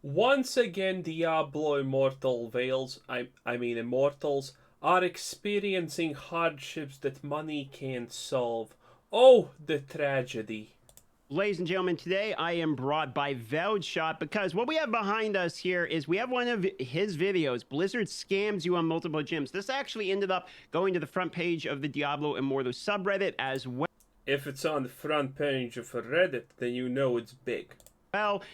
Once again, Diablo Immortals, are experiencing hardships that money can't solve. Oh, the tragedy. Ladies and gentlemen, today I am brought by Veldshot because what we have behind us here is we have one of his videos. Blizzard scams you on multiple gyms. This actually ended up going to the front page of the Diablo Immortal subreddit as well. If it's on the front page of a Reddit, then you know it's big.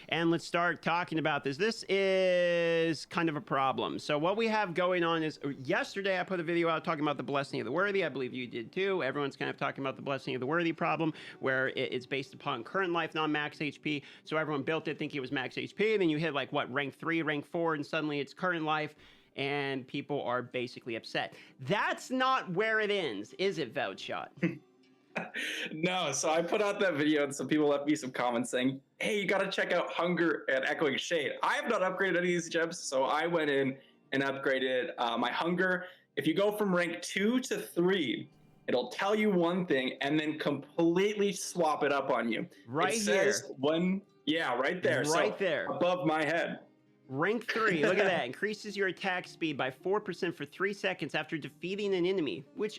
And let's start talking about this. This is kind of a problem. So what we have going on is yesterday I put a video out talking about the blessing of the worthy. I believe you did too. Everyone's kind of talking about the blessing of the worthy problem, where it's based upon current life, non-max HP. So everyone built it thinking it was max HP. Then you hit like what, rank 3, rank 4, and suddenly it's current life. And people are basically upset. That's not where it ends, is it, Veldshot? No, so I put out that video and some people left me some comments saying, hey, you got to check out Hunger and Echoing Shade. I have not upgraded any of these gems, so I went in and upgraded my Hunger. If you go from rank 2 to 3, it'll tell you one thing and then completely swap it up on you. Right it here. says one, yeah, right there. Right there. Above my head. Rank 3, look at that. Increases your attack speed by 4% for 3 seconds after defeating an enemy, which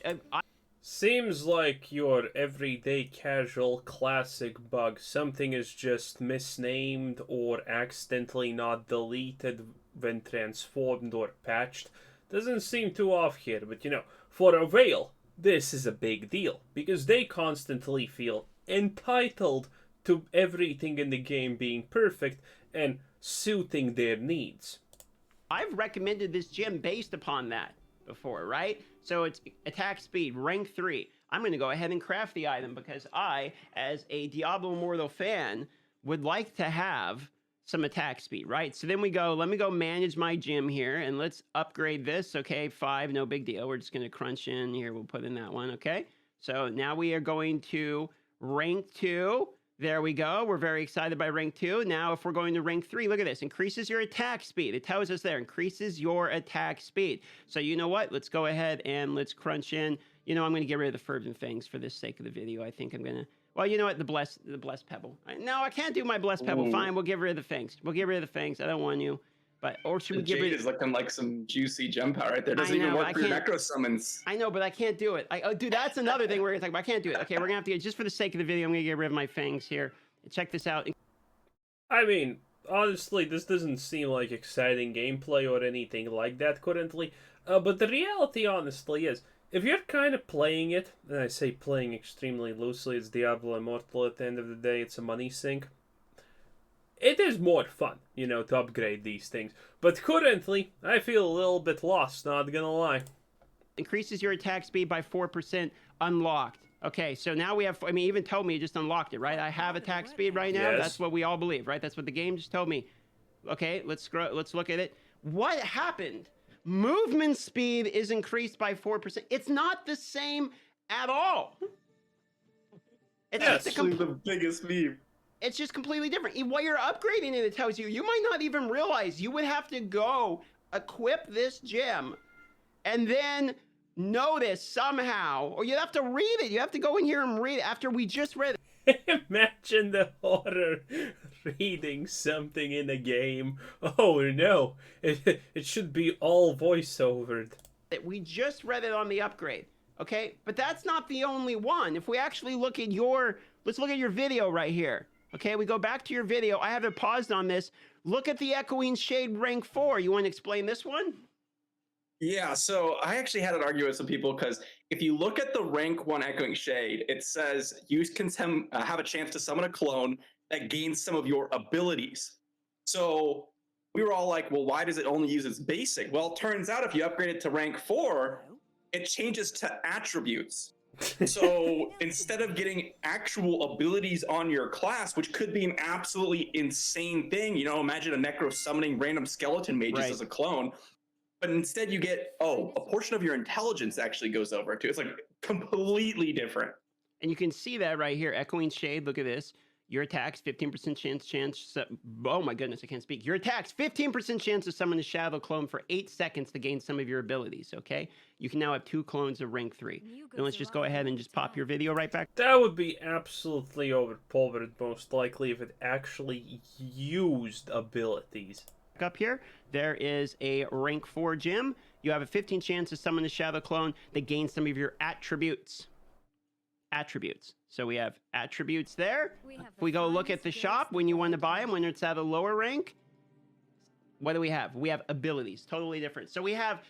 Seems like your everyday casual classic bug. Something is just misnamed or accidentally not deleted when transformed or patched. Doesn't seem too off here, but for a whale, this is a big deal because they constantly feel entitled to everything in the game being perfect and suiting their needs. I've recommended this gem based upon that before, right? So it's attack speed, rank 3. I'm going to go ahead and craft the item because I, as a Diablo Immortal fan, would like to have some attack speed, right? So then we go, let me go manage my gym here and let's upgrade this. Okay, 5, no big deal. We're just going to crunch in here. We'll put in that one, okay? So now we are going to rank 2. There we go. We're very excited by rank 2. Now, if we're going to rank 3, look at this. Increases your attack speed. It tells us there, increases your attack speed. So you know what? Let's go ahead and let's crunch in. I'm going to get rid of the fervent fangs for the sake of the video. I think I'm going to, well, you know what? The blessed pebble. No, I can't do my blessed pebble. Ooh. Fine, we'll get rid of the fangs. We'll get rid of the fangs. I don't want you. But, or should we get rid of... is looking like some juicy gem power right there. Doesn't even work for your necro summons. I know, but I can't do it. Dude, that's another thing we're going to talk about. I can't do it. Okay, we're going to have to get, just for the sake of the video, I'm going to get rid of my fangs here. Check this out. I mean, honestly, this doesn't seem like exciting gameplay or anything like that currently, but the reality, honestly, is, if you're kind of playing it, and I say playing extremely loosely, it's Diablo Immortal at the end of the day, it's a money sink, it is more fun, to upgrade these things. But currently, I feel a little bit lost, not gonna lie. Increases your attack speed by 4%, unlocked. Okay, so now we have, even told me it just unlocked it, right? I have attack speed right now. Yes. That's what we all believe, right? That's what the game just told me. Okay, let's look at it. What happened? Movement speed is increased by 4%. It's not the same at all. It's Yes. just Actually, the biggest meme. It's just completely different. While you're upgrading it, it tells you, you might not even realize you would have to go equip this gem and then notice somehow, or you have to read it. You have to go in here and read it after we just read it. Imagine the horror reading something in a game. Oh no, it should be all voiceovered. We just read it on the upgrade, okay? But that's not the only one. If we actually look at let's look at your video right here. Okay, we go back to your video. I have it paused on this. Look at the Echoing Shade rank 4. You want to explain this one? Yeah, so I actually had an argument with some people because if you look at the rank 1 Echoing Shade, it says you can have a chance to summon a clone that gains some of your abilities. So we were all like, well, why does it only use its basic? Well, it turns out if you upgrade it to rank 4, it changes to attributes. So instead of getting actual abilities on your class, which could be an absolutely insane thing, imagine a necro summoning random skeleton mages as a clone. But instead you get, a portion of your intelligence actually goes over too. It's like completely different. And you can see that right here, Echoing Shade, look at this. Your attacks, 15% chance. Oh my goodness, I can't speak. Your attacks, 15% chance to summon a shadow clone for 8 seconds to gain some of your abilities, okay? You can now have 2 clones of rank 3. Then let's just go ahead and just pop your video right back. That would be absolutely overpowered, most likely, if it actually used abilities. Up here, there is a rank 4 gym. You have a 15 chance to summon a shadow clone that gains some of your attributes. So we have attributes there. If we go look at the shop when you want to buy them, when it's at a lower rank, what do we have? We have abilities, totally different. So we have,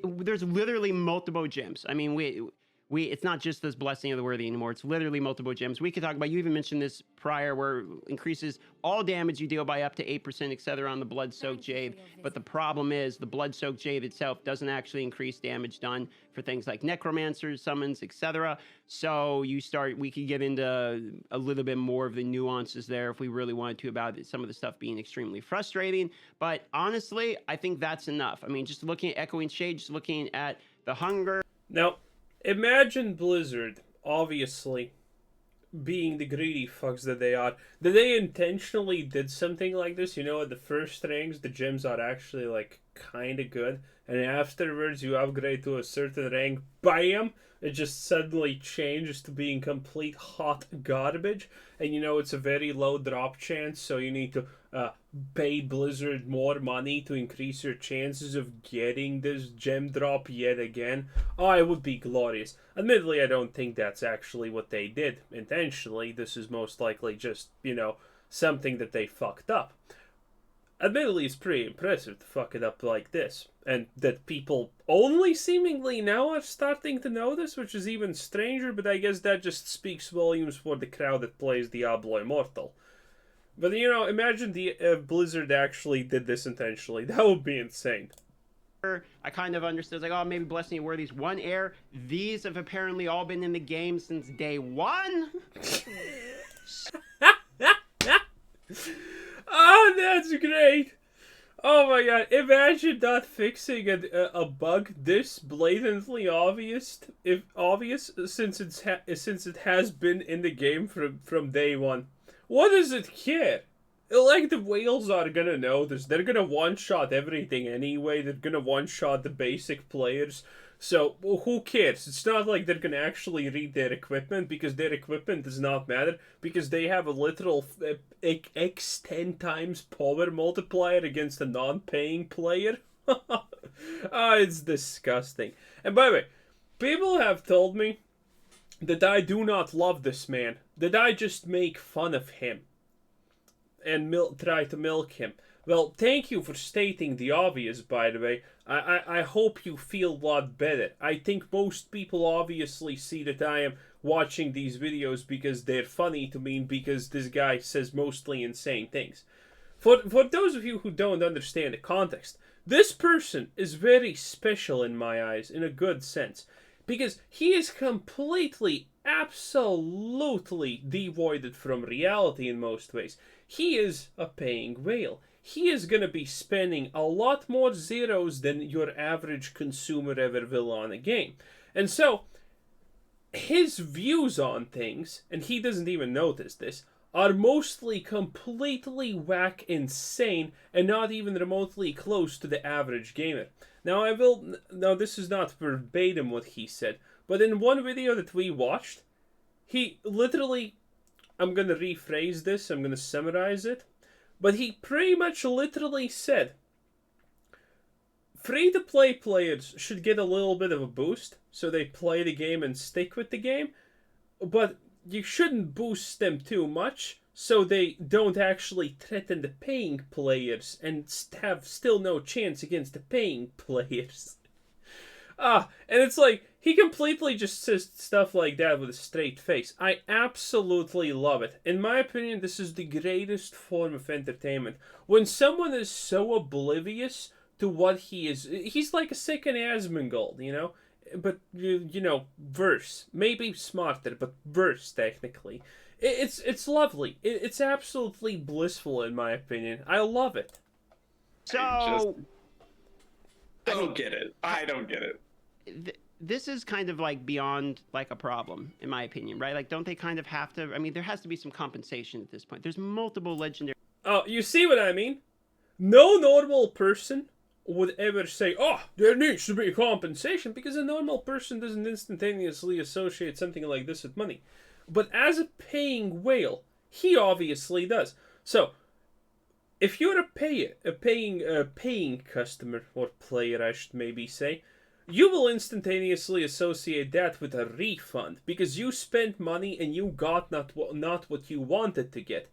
there's literally multiple gyms. I mean, it's not just this Blessing of the Worthy anymore. It's literally multiple gyms. We could talk about, you even mentioned this prior, where it increases all damage you deal by up to 8%, etc. on the Blood-Soaked Jade. But the problem is the Blood-Soaked Jade itself doesn't actually increase damage done for things like Necromancers, Summons, etc. So we could get into a little bit more of the nuances there if we really wanted to, about some of the stuff being extremely frustrating. But honestly, I think that's enough. I mean, just looking at Echoing Shade, just looking at the hunger. Now, imagine Blizzard, obviously, being the greedy fucks that they are. That they intentionally did something like this. You know, at the first ranks, the gems are actually, like, kind of good. And afterwards, you upgrade to a certain rank, bam! It just suddenly changes to being complete hot garbage. And you know, it's a very low drop chance, so you need to pay Blizzard more money to increase your chances of getting this gem drop yet again. Oh, it would be glorious. Admittedly, I don't think that's actually what they did intentionally. This is most likely just, you know, something that they fucked up. Admittedly, it's pretty impressive to fuck it up like this. And that people only seemingly now are starting to notice, which is even stranger, but I guess that just speaks volumes for the crowd that plays Diablo Immortal. But, you know, imagine Blizzard actually did this intentionally. That would be insane. I kind of understood, like, oh, maybe Blessing of Worthy's one air. These have apparently all been in the game since day one. Oh, that's great. Oh my god, imagine not fixing a bug this blatantly obvious, since it has been in the game from day one. What does it care? Like, the whales are gonna know this. They're gonna one-shot everything anyway. They're gonna one-shot the basic players. So, who cares? It's not like they're gonna actually read their equipment, because their equipment does not matter, because they have a literal x 10 times power multiplier against a non-paying player. It's disgusting. And by the way, people have told me that I do not love this man, that I just make fun of him and try to milk him. Well, thank you for stating the obvious, by the way. I hope you feel a lot better. I think most people obviously see that I am watching these videos because they're funny to me, because this guy says mostly insane things. For those of you who don't understand the context, this person is very special in my eyes, in a good sense, because he is completely, absolutely devoided from reality in most ways. He is a paying whale. He is going to be spending a lot more zeros than your average consumer ever will on a game. And so, his views on things, and he doesn't even notice this, are mostly completely whack insane and not even remotely close to the average gamer. Now, this is not verbatim what he said, but in one video that we watched, he literally, I'm going to rephrase this, I'm going to summarize it, but he pretty much literally said, free-to-play players should get a little bit of a boost, so they play the game and stick with the game, but you shouldn't boost them too much, so they don't actually threaten the paying players and have still no chance against the paying players. And it's like, he completely just says stuff like that with a straight face. I absolutely love it. In my opinion, this is the greatest form of entertainment. When someone is so oblivious to what he is, he's like a second Asmongold, you know? But, you know, verse. Maybe smarter, but verse, technically. It's lovely. It's absolutely blissful, in my opinion. I love it. So... I don't get it. I don't get it. this is kind of like beyond like a problem, in my opinion, right? Like, don't they kind of have to? I mean, there has to be some compensation at this point. There's multiple legendary. Oh, you see what I mean? No normal person would ever say, "Oh, there needs to be compensation," because a normal person doesn't instantaneously associate something like this with money. But as a paying whale, he obviously does. So, if you're a paying customer or player, I should maybe say, you will instantaneously associate that with a refund because you spent money and you got not what you wanted to get.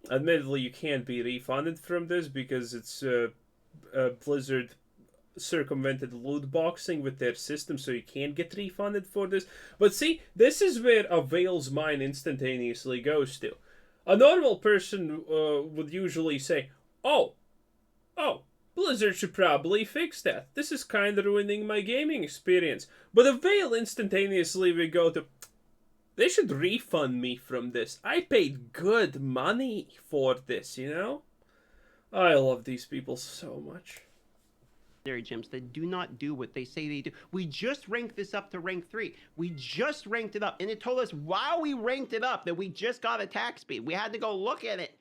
Admittedly, you can't be refunded from this because it's Blizzard circumvented loot boxing with their system, so you can't get refunded for this. But see, this is where a whale's mind instantaneously goes to. A normal person would usually say, "Oh, Blizzard should probably fix that. This is kind of ruining my gaming experience." But a whale instantaneously would go to, "They should refund me from this. I paid good money for this, you know?" I love these people so much. Gems that do not do what they say they do. We just ranked this up to rank 3. We just ranked it up, and it told us while we ranked it up that we just got attack speed. We had to go look at it.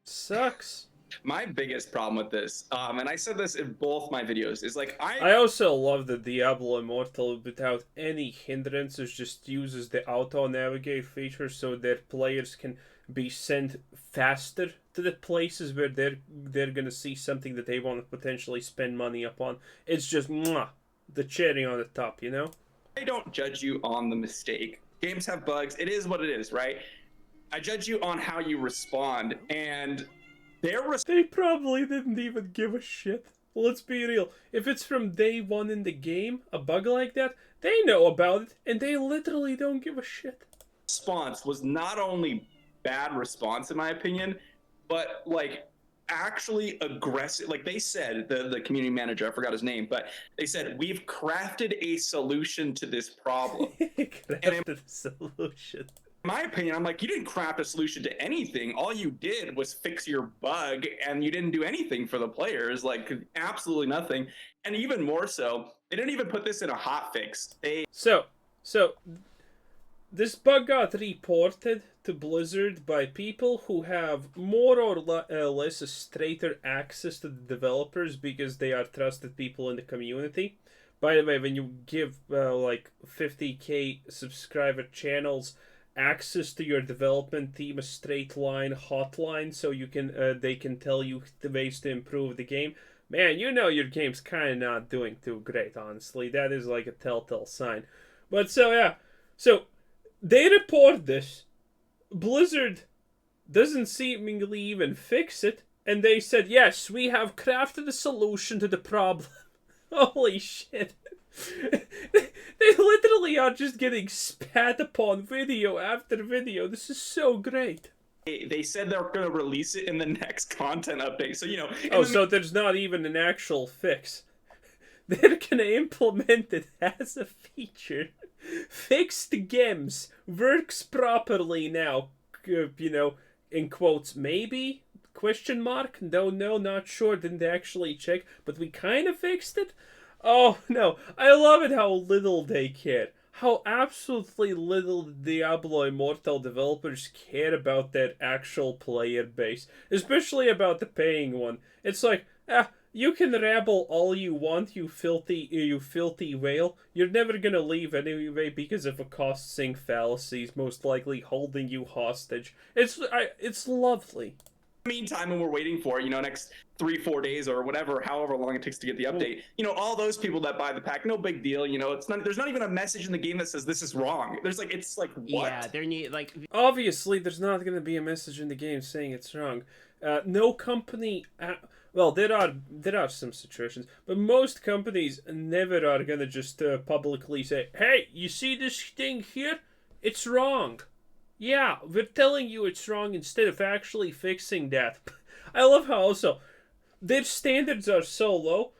Sucks. My biggest problem with this, and I said this in both my videos, is like I also love that Diablo Immortal, without any hindrances, just uses the auto navigate feature so that players can be sent faster to the places where they're gonna see something that they want to potentially spend money upon. It's just the cherry on the top, you know? I don't judge you on the mistake. Games have bugs. It is what it is, right? I judge you on how you respond, and they probably didn't even give a shit. Let's be real. If it's from day one in the game, a bug like that, they know about it, and they literally don't give a shit. Response was not only bad response, in my opinion, but like actually aggressive. Like they said, the community manager, I forgot his name, but they said, "We've crafted a solution to this problem." Crafted a solution. In my opinion, I'm like, you didn't craft a solution to anything. All you did was fix your bug, and you didn't do anything for the players, like absolutely nothing. And even more so, they didn't even put this in a hot fix. So this bug got reported to Blizzard by people who have more or less a straighter access to the developers because they are trusted people in the community. By the way, when you give like 50k subscriber channels access to your development team, a straight line hotline, so you can they can tell you the ways to improve the game, man, you know your game's kind of not doing too great, honestly. That is like a telltale sign. But so yeah, so they report this. Blizzard doesn't seemingly even fix it, and they said, "Yes, we have crafted a solution to the problem." Holy shit. They literally are just getting spat upon video after video. This is so great. They said they're going to release it in the next content update. So, you know. Oh, so there's not even an actual fix. They're going to implement it as a feature. Fixed games. Works properly now. You know, in quotes, maybe? Question mark? No, not sure. Didn't actually check. But we kind of fixed it. Oh, no. I love it how little they care. How absolutely little Diablo Immortal developers care about their actual player base. Especially about the paying one. It's like, you can rabble all you want, you filthy whale. You're never gonna leave anyway because of a cost sink fallacies, most likely holding you hostage. It's lovely. Meantime, when we're waiting for, you know, next 3-4 days or whatever, however long it takes to get the update, you know, all those people that buy the pack, no big deal. You know, there's not even a message in the game that says this is wrong. It's like, what? Yeah, there need like obviously there's not going to be a message in the game saying it's wrong. No company. Well, there are some situations, but most companies never are going to just publicly say, "Hey, you see this thing here? It's wrong." Yeah, we're telling you it's wrong instead of actually fixing that. I love how also their standards are so low.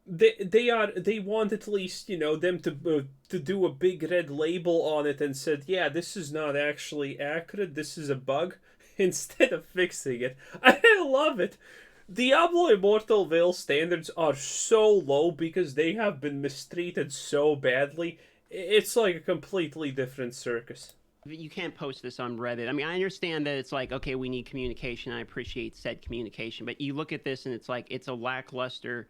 They want at least, you know, them to do a big red label on it and said, "Yeah, this is not actually accurate. This is a bug," instead of fixing it. I love it. Diablo Immortal Veil standards are so low because they have been mistreated so badly. It's like a completely different circus. You can't post this on Reddit. I mean, I understand that it's like, okay, we need communication. I appreciate said communication, but you look at this and it's like it's a lackluster.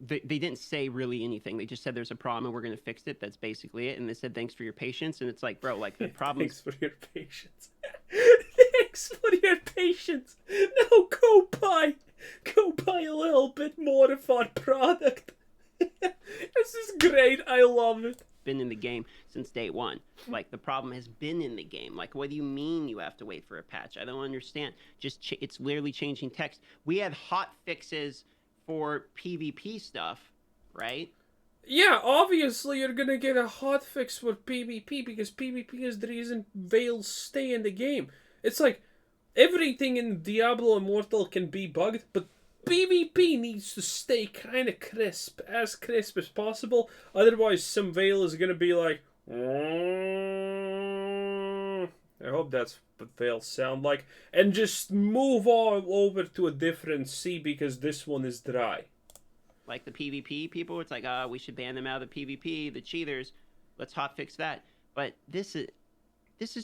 They didn't say really anything. They just said there's a problem and we're going to fix it. That's basically it. And they said thanks for your patience. And it's like, bro, like the problem. Thanks for your patience. Thanks for your patience. Now go buy a little bit more of our product. This is great. I love it. Been in the game since day one. Like the problem has been in the game. Like, what do you mean you have to wait for a patch? I don't understand. Just it's literally changing text. We had hot fixes for PvP stuff, right? Yeah, obviously you're gonna get a hotfix for PvP because PvP is the reason Veils stay in the game. It's like everything in Diablo Immortal can be bugged, but PvP needs to stay kind of crisp as possible. Otherwise, some Veil is gonna be like. I hope that's what Veils sound like, and just move on over to a different sea because this one is dry. Like the PvP people, it's like, we should ban them out of the PvP, the cheaters. Let's hotfix that. But this is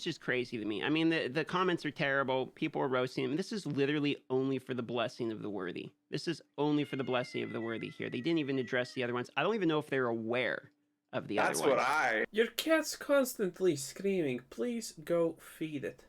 just crazy to me. I mean, the comments are terrible. People are roasting him. This is literally only for the blessing of the worthy. This is only for the blessing of the worthy here. They didn't even address the other ones. I don't even know if they're aware of the other ones. That's what I Your cat's constantly screaming. Please go feed it.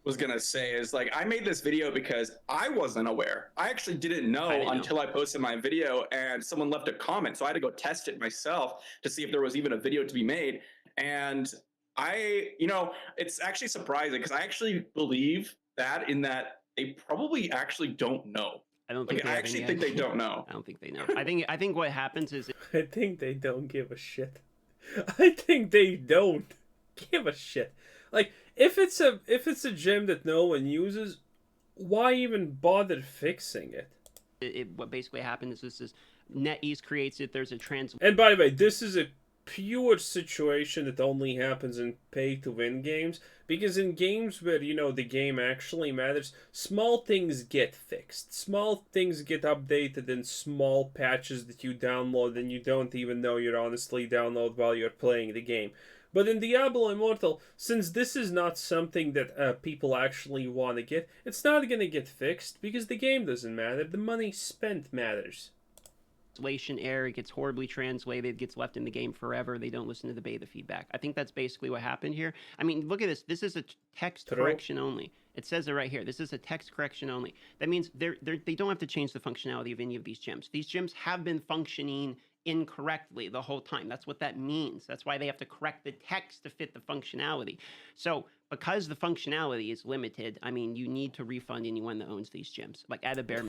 was gonna say is like I made this video because I wasn't aware. I actually didn't know until I posted my video and someone left a comment. So I had to go test it myself to see if there was even a video to be made. And it's actually surprising because I actually believe that in that they probably actually don't know. I don't think I actually think they don't know. I don't think they know. I think what happens is I think they don't give a shit. I think they don't give a shit. Like if it's a gem that no one uses, why even bother fixing it? what basically happens is NetEase creates it. There's a And by the way, this is a pure situation that only happens in pay-to-win games, because in games where, the game actually matters, small things get fixed. Small things get updated in small patches that you download and you don't even know you're honestly download while you're playing the game. But in Diablo Immortal, since this is not something that people actually want to get, it's not going to get fixed because the game doesn't matter. The money spent matters. Translation error, it gets horribly translated, it gets left in the game forever. They don't listen to the beta feedback. I think that's basically what happened here. I mean, look at this. This is a text correction only. It says it right here. This is a text correction only. That means they don't have to change the functionality of any of these gems. These gems have been functioning incorrectly the whole time. That's what that means. That's why they have to correct the text to fit the functionality. So because the functionality is limited, I mean, you need to refund anyone that owns these gems. Like at a bare.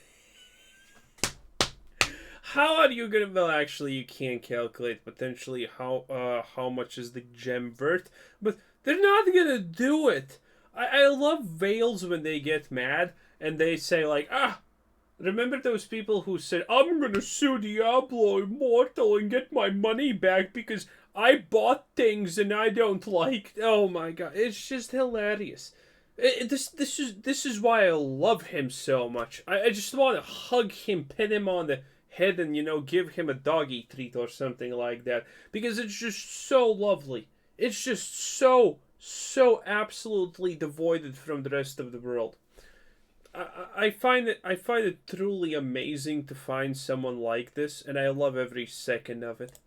How are you gonna? Well, actually, you can't calculate potentially how much is the gem worth, but they're not gonna do it. I love Veils when they get mad and they say like, remember those people who said, I'm gonna sue Diablo Immortal and get my money back because I bought things and I don't like. Oh my god, it's just hilarious. This is why I love him so much. I just want to hug him, pin him on the head, and give him a doggy treat or something like that, because it's just so lovely. It's just so absolutely devoid from the rest of the world. I find it truly amazing to find someone like this, and I love every second of it.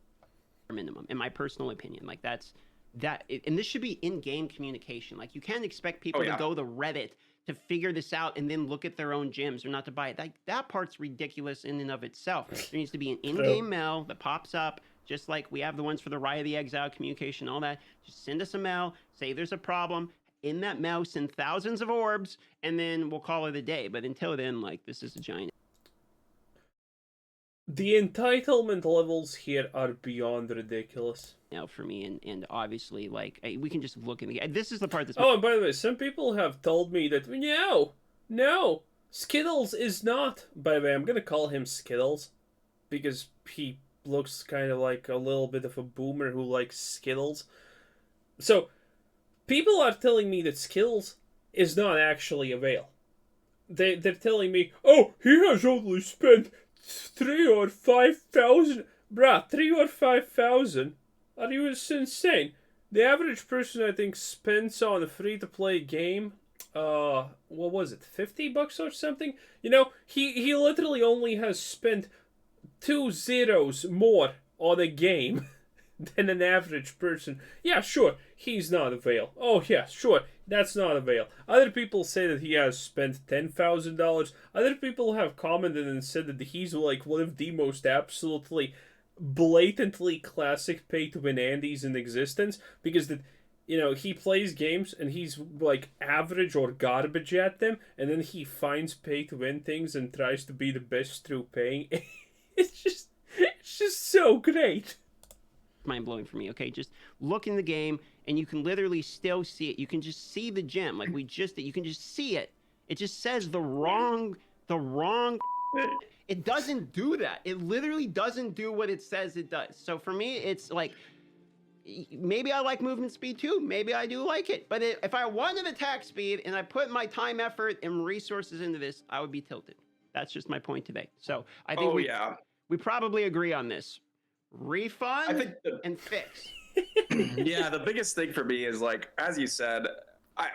Minimum, in my personal opinion, like and this should be in-game communication. Like you can't expect people to go to Reddit to figure this out and then look at their own gems or not to buy it. That part's ridiculous in and of itself. There needs to be an in-game mail that pops up, just like we have the ones for the Rite of the Exile communication, all that. Just send us a mail, say there's a problem. In that mail, send thousands of orbs, and then we'll call it a day. But until then, like, this is a giant. The entitlement levels here are beyond ridiculous. Now for me, and obviously, like, we can just look in the. This is the part that's. Oh, and by the way, some people have told me that no, Skittles is not. By the way, I'm gonna call him Skittles because he looks kind of like a little bit of a boomer who likes Skittles. So, people are telling me that Skittles is not actually a Veil. they're telling me, oh, he has only spent 3 or 5,000. Bruh, 3 or 5,000? Are you insane? The average person, I think, spends on a free-to-play game, what was it, $50 or something? You know, he literally only has spent 2 zeros more on a game than an average person. Yeah, sure, he's not a whale. Oh, yeah, sure, that's not a whale. Other people say that he has spent $10,000. Other people have commented and said that he's like one of the most absolutely blatantly classic pay-to-win Andes in existence, because that, you know, he plays games and he's like average or garbage at them, and then he finds pay-to-win things and tries to be the best through paying. It's just so great. Mind-blowing for me. Okay, just look in the game and you can literally still see it. You can just see the gem, like we just did. You can just see it. It just says the wrong it doesn't do that. It literally doesn't do what it says it does. So for me, it's like, maybe I like movement speed too. Maybe I do like it. But if I wanted attack speed and I put my time, effort, and resources into this, I would be tilted. That's just my point today. So I think we probably agree on this. Refund and fix. Yeah, the biggest thing for me is, like, as you said,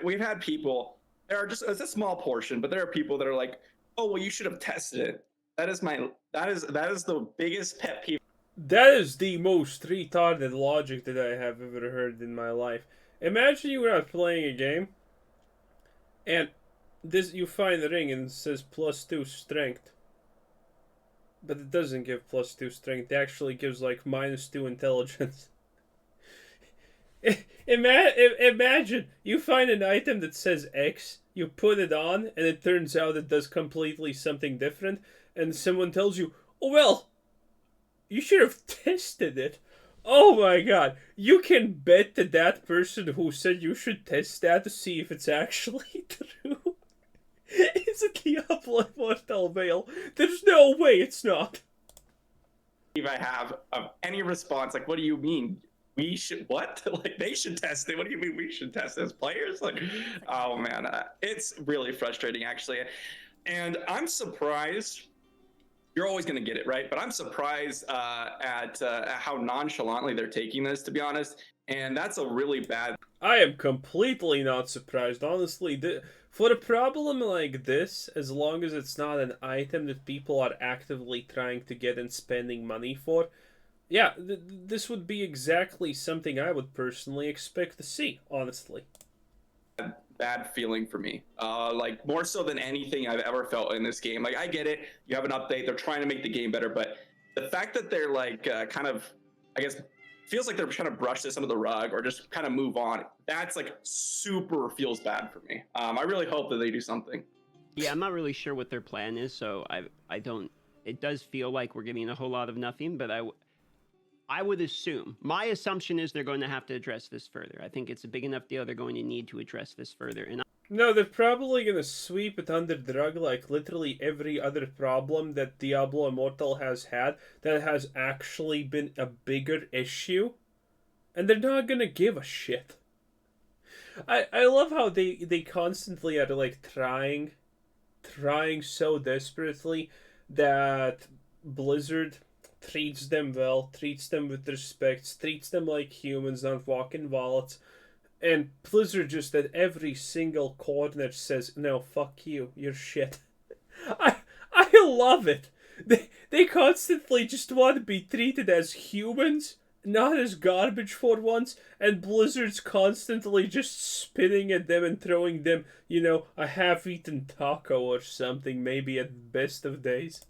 we've had people, there are just, it's a small portion, but there are people that are like, oh, well, you should have tested it. That is the biggest pet peeve. That is the most retarded logic that I have ever heard in my life. Imagine you are playing a game, and you find a ring and it says +2 strength. But it doesn't give +2 strength, it actually gives like -2 intelligence. Imagine you find an item that says X, you put it on, and it turns out it does completely something different, and someone tells you, oh well, you should have tested it. Oh my god, you can bet that that person who said you should test that to see if it's actually true is a Diablo Immortal Veil. There's no way it's not. If I have any response, like, what do you mean? We should, what? Like, they should test it. What do you mean we should test as players? Like, oh man, it's really frustrating, actually. And I'm surprised. You're always going to get it, right? But I'm surprised at how nonchalantly they're taking this, to be honest. And that's a really bad. I am completely not surprised, honestly. For a problem like this, as long as it's not an item that people are actively trying to get and spending money for, yeah, this would be exactly something I would personally expect to see, honestly. Bad feeling for me, like more so than anything I've ever felt in this game. Like, I get it, you have an update, they're trying to make the game better, but the fact that they're like kind of, I guess, feels like they're trying to brush this under the rug or just kind of move on, that's like super feels bad for me. I really hope that they do something. Yeah, I'm not really sure what their plan is, so I don't, it does feel like we're getting a whole lot of nothing, but I would assume, my assumption is they're going to have to address this further. I think it's a big enough deal, they're going to need to address this further. And no, they're probably going to sweep it under the rug like literally every other problem that Diablo Immortal has had that has actually been a bigger issue. And they're not going to give a shit. I love how they constantly are like trying so desperately that Blizzard treats them well, treats them with respect, treats them like humans, not walking wallets. And Blizzard just at every single corner says, no, fuck you, you're shit. I love it. They constantly just want to be treated as humans, not as garbage for once, and Blizzard's constantly just spitting at them and throwing them, you know, a half-eaten taco or something, maybe at the best of days.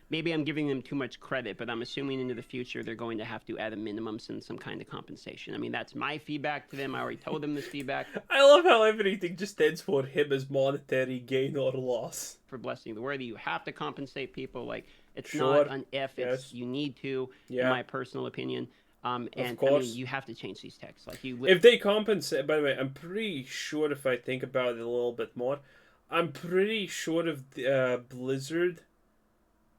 Maybe I'm giving them too much credit, but I'm assuming into the future they're going to have to add a minimum and some kind of compensation. I mean, that's my feedback to them. I already told them this feedback. I love how everything just ends for him as monetary gain or loss. For blessing the worthy, you have to compensate people. Like, it's Sure. not an if, it's you need to, Yeah. in my personal opinion. And Of course. I mean, you have to change these texts. Like, if they compensate, by the way, I'm pretty sure if I think about it a little bit more, I'm pretty sure if Blizzard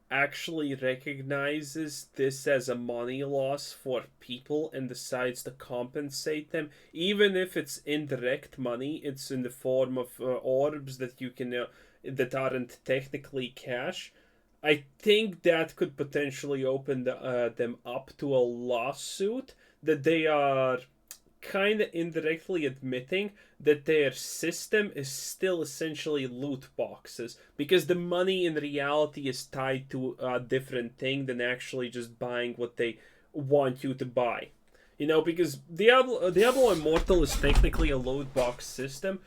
actually recognizes this as a money loss for people and decides to compensate them, even if it's indirect money, it's in the form of orbs that you can that aren't technically cash. I think that could potentially open them up to a lawsuit, that they are kind of indirectly admitting that their system is still essentially loot boxes, because the money in reality is tied to a different thing than actually just buying what they want you to buy. You know, because Diablo Immortal is technically a loot box system,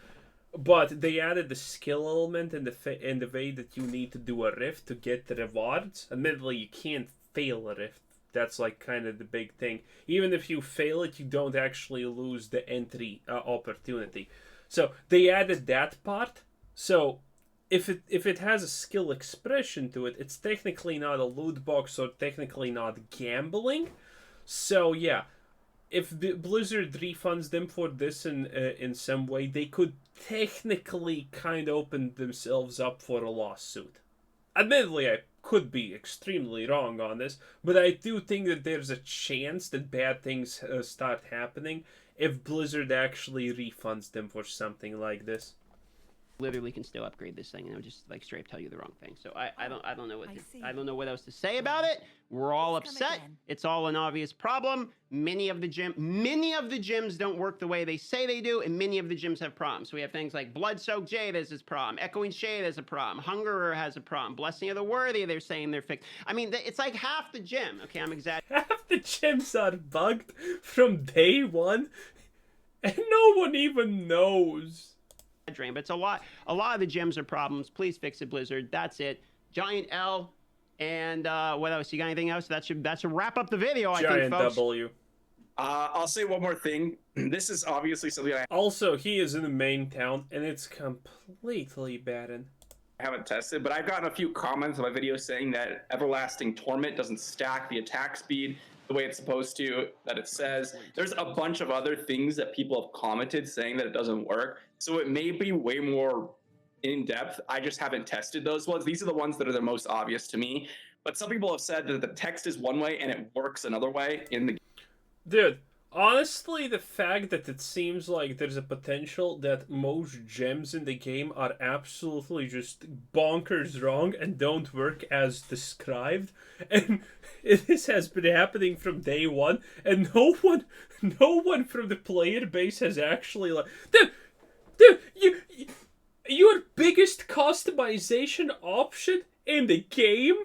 but they added the skill element and the way that you need to do a rift to get the rewards. Admittedly, you can't fail a rift. That's like kind of the big thing. Even if you fail it, you don't actually lose the entry opportunity. So they added that part. So if it has a skill expression to it, it's technically not a loot box or technically not gambling. So yeah, if Blizzard refunds them for this in some way, they could technically kind of open themselves up for a lawsuit. Admittedly, I could be extremely wrong on this, but I do think that there's a chance that bad things start happening if Blizzard actually refunds them for something like this. Literally can still upgrade this thing, and I'll just like straight up tell you the wrong thing. So I don't know what I don't know what else to say about it. We're all upset. It's all an obvious problem. Many of the gyms don't work the way they say they do, and many of the gyms have problems. So we have things like Blood-Soaked Jade has this problem, Echoing Shade has a problem, Hungerer has a problem, Blessing of the Worthy, they're saying they're fixed. I mean, it's like half the gym. Okay, I'm exaggerating. Half the gyms are bugged from day one, and no one even knows. But it's a lot of the gyms are problems. Please fix it, Blizzard. That's it. Giant L. And what else? You got anything else? That should wrap up the video, I think, folks. Giant W. I'll say one more thing. This is obviously something I Also, he is in the main town, and it's completely barren. haven't tested, but I've gotten a few comments on my video saying that Everlasting Torment doesn't stack the attack speed the way it's supposed to, that it says. There's a bunch of other things that people have commented saying that it doesn't work. So it may be way more in depth. I just haven't tested those ones. These are the ones that are the most obvious to me. But some people have said that the text is one way and it works another way in the game. Dude, honestly, the fact that it seems like there's a potential that most gems in the game are absolutely just bonkers wrong and don't work as described, and this has been happening from day one, and no one from the player base has actually like, dude, your biggest customization option in the game,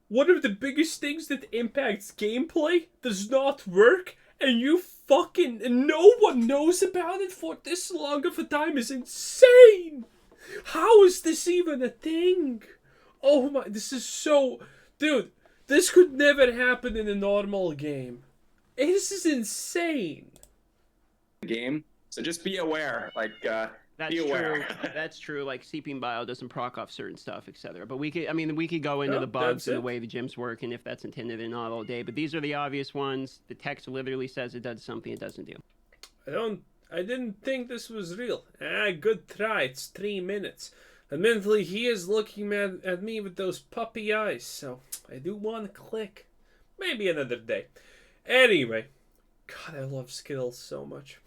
one of the biggest things that impacts gameplay, does not work, and no one knows about it for this long of a time, is insane! How is this even a thing? Oh my, this is so... Dude, this could never happen in a normal game. This is insane. Game. So just be aware, like, That's be aware. true. That's true. Like Seeping Bile doesn't proc off certain stuff, etc. But we could go into No, the bugs that's and the it. way the gyms work and if that's intended or not all day. But these are the obvious ones. The text literally says it does something it doesn't do. I didn't think this was real. Good try. It's 3 minutes. Admittedly, he is looking at me with those puppy eyes, so I do want to click. Maybe another day. Anyway, God, I love Skittles so much.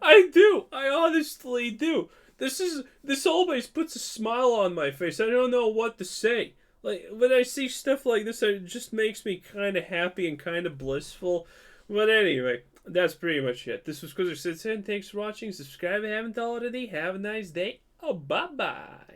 I do. I honestly do. This always puts a smile on my face. I don't know what to say. Like, when I see stuff like this, it just makes me kind of happy and kind of blissful. But anyway, that's pretty much it. This was Squizzer Citizen. Thanks for watching. Subscribe if you haven't already. Have a nice day. Oh, bye-bye.